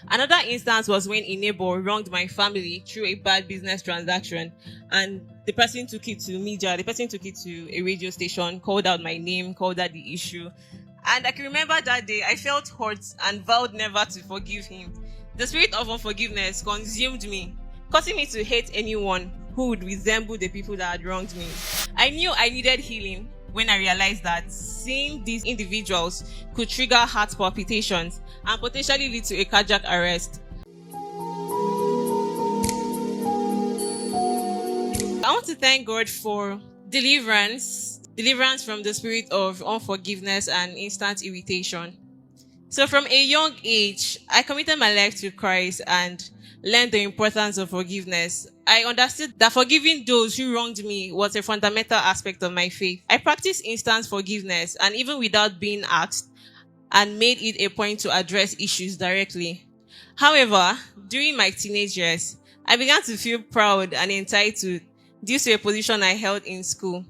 Another instance was when a neighbor wronged my family through a bad business transaction, and the person took it to media, the person took it to a radio station, called out my name, called out the issue. And I can remember that day I felt hurt and vowed never to forgive him. The spirit of unforgiveness consumed me, causing me to hate anyone who would resemble the people that had wronged me. I knew I needed healing when I realized that seeing these individuals could trigger heart palpitations and potentially lead to a cardiac arrest. I want to thank God for deliverance from the spirit of unforgiveness and instant irritation. So from a young age, I committed my life to Christ and learned the importance of forgiveness. I understood that forgiving those who wronged me was a fundamental aspect of my faith. I practiced instant forgiveness, and even without being asked, and made it a point to address issues directly. However, during my teenage years, I began to feel proud and entitled due to a position I held in school.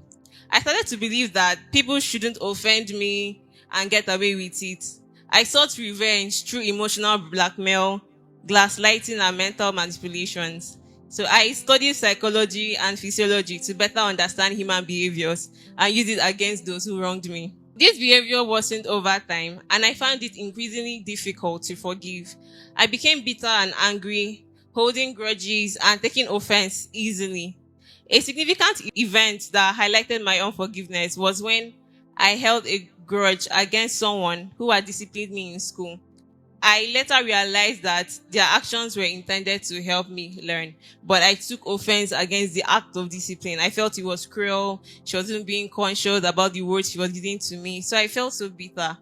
I started to believe that people shouldn't offend me and get away with it. I sought revenge through emotional blackmail, gaslighting, and mental manipulations. So I studied psychology and physiology to better understand human behaviors and use it against those who wronged me. This behavior worsened over time, and I found it increasingly difficult to forgive. I became bitter and angry, holding grudges and taking offense easily. A significant event that highlighted my unforgiveness was when I held a grudge against someone who had disciplined me in school. I later realized that their actions were intended to help me learn, but I took offense against the act of discipline. I felt it was cruel. She wasn't being conscious about the words she was using to me, so I felt so bitter.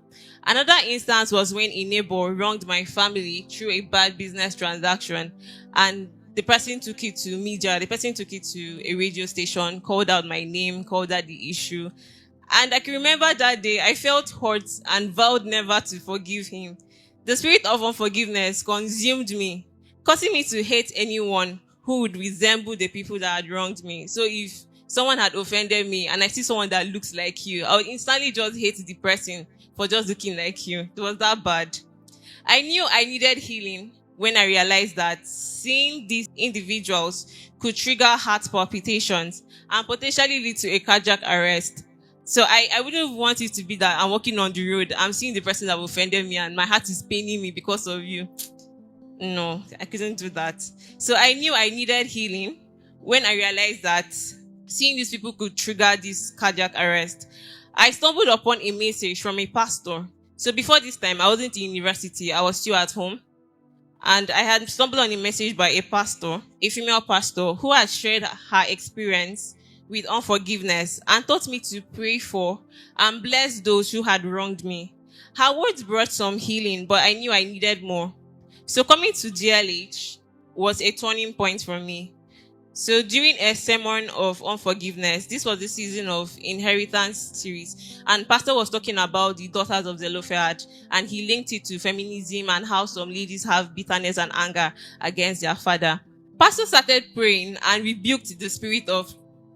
Another instance was when a neighbor wronged my family through a bad business transaction, and the person took it to media, the person took it to a radio station, called out my name, called out the issue. And I can remember that day I felt hurt and vowed never to forgive him. The spirit of unforgiveness consumed me, causing me to hate anyone who would resemble the people that had wronged me. So if someone had offended me and I see someone that looks like you, I would instantly just hate the person for just looking like you. It was that bad. I knew I needed healing when I realized that seeing these individuals could trigger heart palpitations and potentially lead to a cardiac arrest. So I wouldn't want it to be that I'm walking on the road, I'm seeing the person that offended me and my heart is paining me because of you. No, I couldn't do that. So I knew I needed healing when I realized that seeing these people could trigger this cardiac arrest. I stumbled upon a message from a pastor. So before this time, I wasn't in university, I was still at home. And I had stumbled on a message by a pastor, a female pastor, who had shared her experience with unforgiveness and taught me to pray for and bless those who had wronged me. Her words brought some healing, but I knew I needed more. So coming to GLH was a turning point for me. So during a sermon of unforgiveness, this was the season of inheritance series, and pastor was talking about the daughters of Zelophehad, and he linked it to feminism and how some ladies have bitterness and anger against their father. Pastor started praying and rebuked the spirit of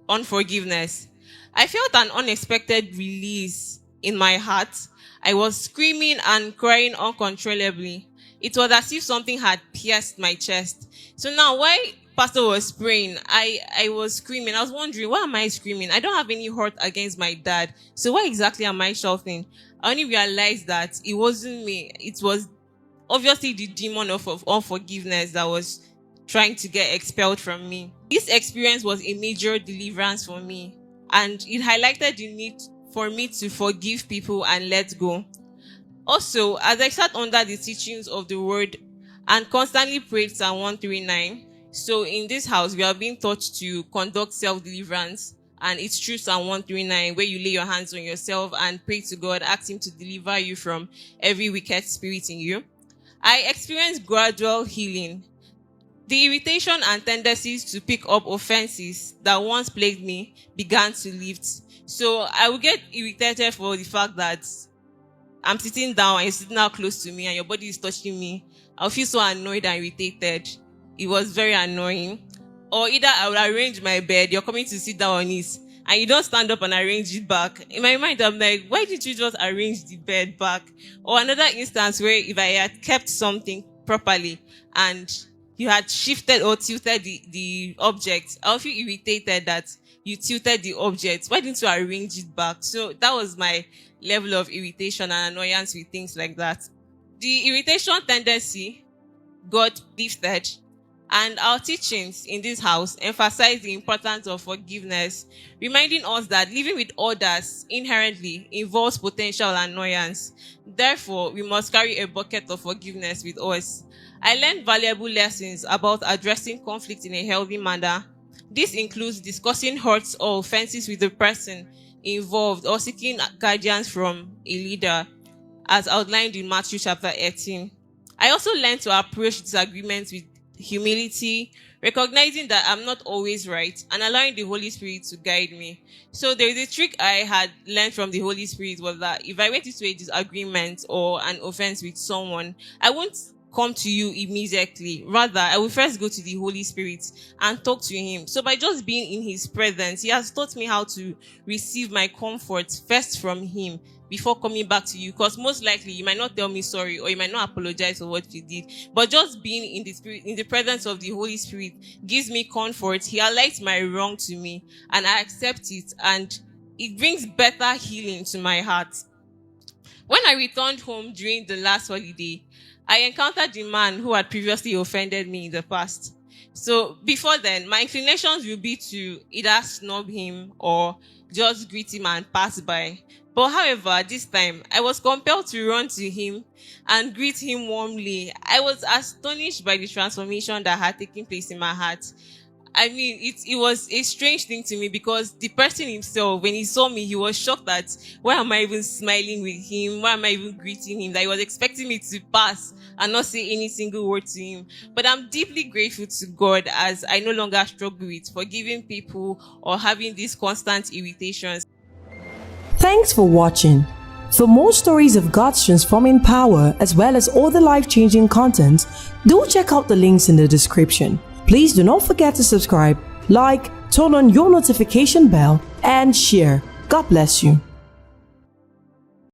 unforgiveness. I felt an unexpected release in my heart. I was screaming and crying uncontrollably. It was as if something had pierced my chest. So now, while pastor was praying, I was screaming. I was wondering, why am I screaming? I don't have any hurt against my dad. So why exactly am I shouting? I only realized that it wasn't me. It was obviously the demon of unforgiveness that was trying to get expelled from me. This experience was a major deliverance for me, and it highlighted the need for me to forgive people and let go. Also, as I sat under the teachings of the word and constantly prayed Psalm 139, so in this house we are being taught to conduct self-deliverance, and it's through Psalm 139 where you lay your hands on yourself and pray to God, ask him to deliver you from every wicked spirit in you. I experienced gradual healing. The irritation and tendencies to pick up offenses that once plagued me began to lift. So I would get irritated for the fact that I'm sitting down and you're sitting out close to me and your body is touching me. I'll feel so annoyed and irritated. It was very annoying. Or either I would arrange my bed, you're coming to sit down on it, and you don't stand up and arrange it back. In my mind, I'm like, why did you just arrange the bed back? Or another instance where if I had kept something properly and you had shifted or tilted the object, I'll feel irritated that you tilted the object. Why didn't you arrange it back? So that was my level of irritation and annoyance with things like that. The irritation tendency got lifted, and our teachings in this house emphasize the importance of forgiveness, reminding us that living with others inherently involves potential annoyance. Therefore, we must carry a bucket of forgiveness with us. I learned valuable lessons about addressing conflict in a healthy manner. This includes discussing hurts or offenses with the person involved or seeking guidance from a leader, as outlined in Matthew chapter 18. I also learned to approach disagreements with humility, recognizing that I'm not always right and allowing the Holy Spirit to guide me. So there is a trick I had learned from the Holy Spirit, was that if I went into a disagreement or an offense with someone, I won't come to you immediately. Rather, I will first go to the Holy Spirit and talk to him. So by just being in his presence, he has taught me how to receive my comfort first from him before coming back to you, because most likely you might not tell me sorry or you might not apologize for what you did, but just being in the spirit, in the presence of the Holy Spirit, gives me comfort. He highlights my wrong to me and I accept it, and it brings better healing to my heart. When I returned home during the last holiday, I encountered the man who had previously offended me in the past. So before then, my inclinations would be to either snub him or just greet him and pass by. But however, this time, I was compelled to run to him and greet him warmly. I was astonished by the transformation that had taken place in my heart. I mean, it was a strange thing to me, because the person himself, when he saw me, he was shocked that why am I even smiling with him? Why am I even greeting him? That he was expecting me to pass and not say any single word to him. But I'm deeply grateful to God, as I no longer struggle with forgiving people or having these constant irritations. Thanks for watching. For more stories of God's transforming power as well as all the life-changing content, do check out the links in the description. Please do not forget to subscribe, like, turn on your notification bell, and share. God bless you.